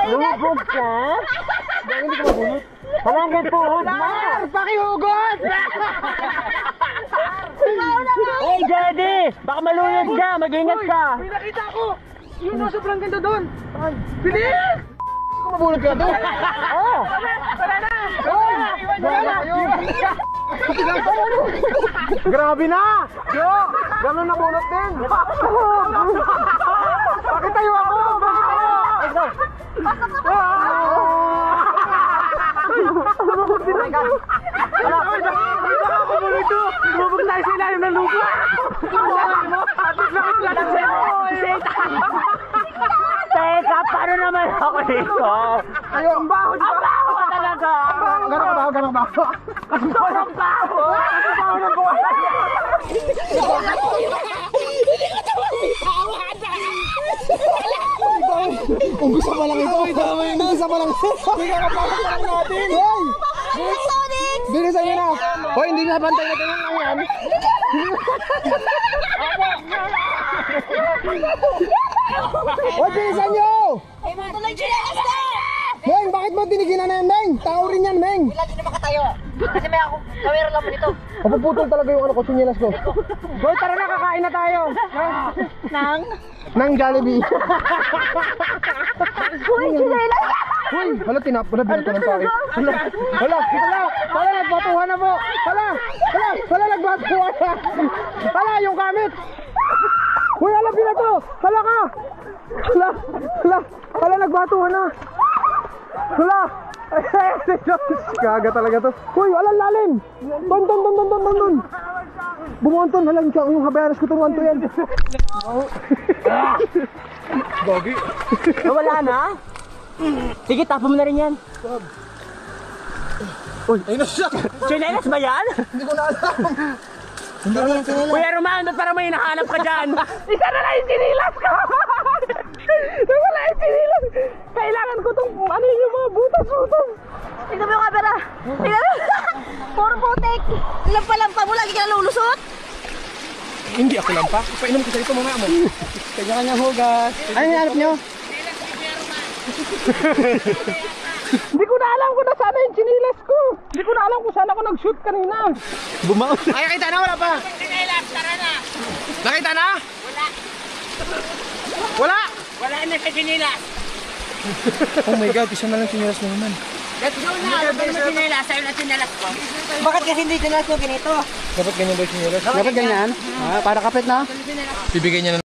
Lumubog ka? Bakit hindi ko mabunot? Palanggan po, pakihugot! Hey, Jedy! Baka malunod ka, mag-ingat ka! May nakita ko! Yun o, sobrang ganda doon! Bilis! Kung mabunod ka doon! Oo! Wala na! Wala na! Grabe na! Yo! Gano'n nabunot din! Bakit tayo ako? Bakit tayo? Lumabog tayo sa ilalim ng lupa. Teka, paano naman ako dito? Ayo, ang baho! Ang baho talaga! Ganang baho! Ang baho! Ang baho ng buhay! Umpisa pa lang ito. Umpisa pa lang ito. Pinakapasok pa lang natin. Hoy! Bilisan nyo na. Hoy, hindi nga bantay na ganyan lang yan. Hoy, bilisan nyo! Meng, bakit mo tinigilan na yan, Meng? Tao rin yan, Meng. Wala din naman katayo. Kasi may ako, kamera lang mo nito. Mapuputol talaga yung ano ko, sinyelas ko. Hoy, tara na, kakain na tayo. Nang Jollibee. Uy, chinelas! Uy, hala, tinap ko na, binato ng pake. Hala, nagbatuhan na po. Hala, nagbatuhan na. Hala, yung gamit. Uy, hala, binato. Hala ka. Hala, nagbatuhan na. Hala. Gaga talaga to. Uy, alam lalim. Ton. Bumonton, halang siya. Yung habayanas ko itong 1 to yan. Gogi. Wala na? Sige, tapo mo na rin yan. Uy, ayun na siya. Chinelas ba yan? Hindi ko na alam. Hindi ko yan chinelas. Kuya Roman, ba't parang may hinahanap ka dyan? Isa na lang yung sinilas ko! Wala yung sinilas! Kailangan ko itong ano yung mga butas! Tignan mo yung camera. Tignan mo. Puro putik. Lampa-lampa mo, lagi ka na lulusot. Hindi ako lampa. Painom ko sa ito mamaya mo. Kanya-kanya hugas. Ano hinahanap nyo? Hindi ko na alam kung nasaan yung sinilas ko. Hindi ko na alam kung saan ako nag-shoot kanina. Bumaon. Ay, nakita na, wala pa. Chinelas, tara na! Nakita na? Wala? Wala na sa chinelas! Oh my God, isa na lang sinilas na naman. Let's go na! Ano ba naman chinelas? Sa'yo na chinelas ko. Bakit kasi hindi chinelas ko ganito? Dapat ganyan daw sinilas. Dapat ganyan? Para kapit na? Bibigay niya na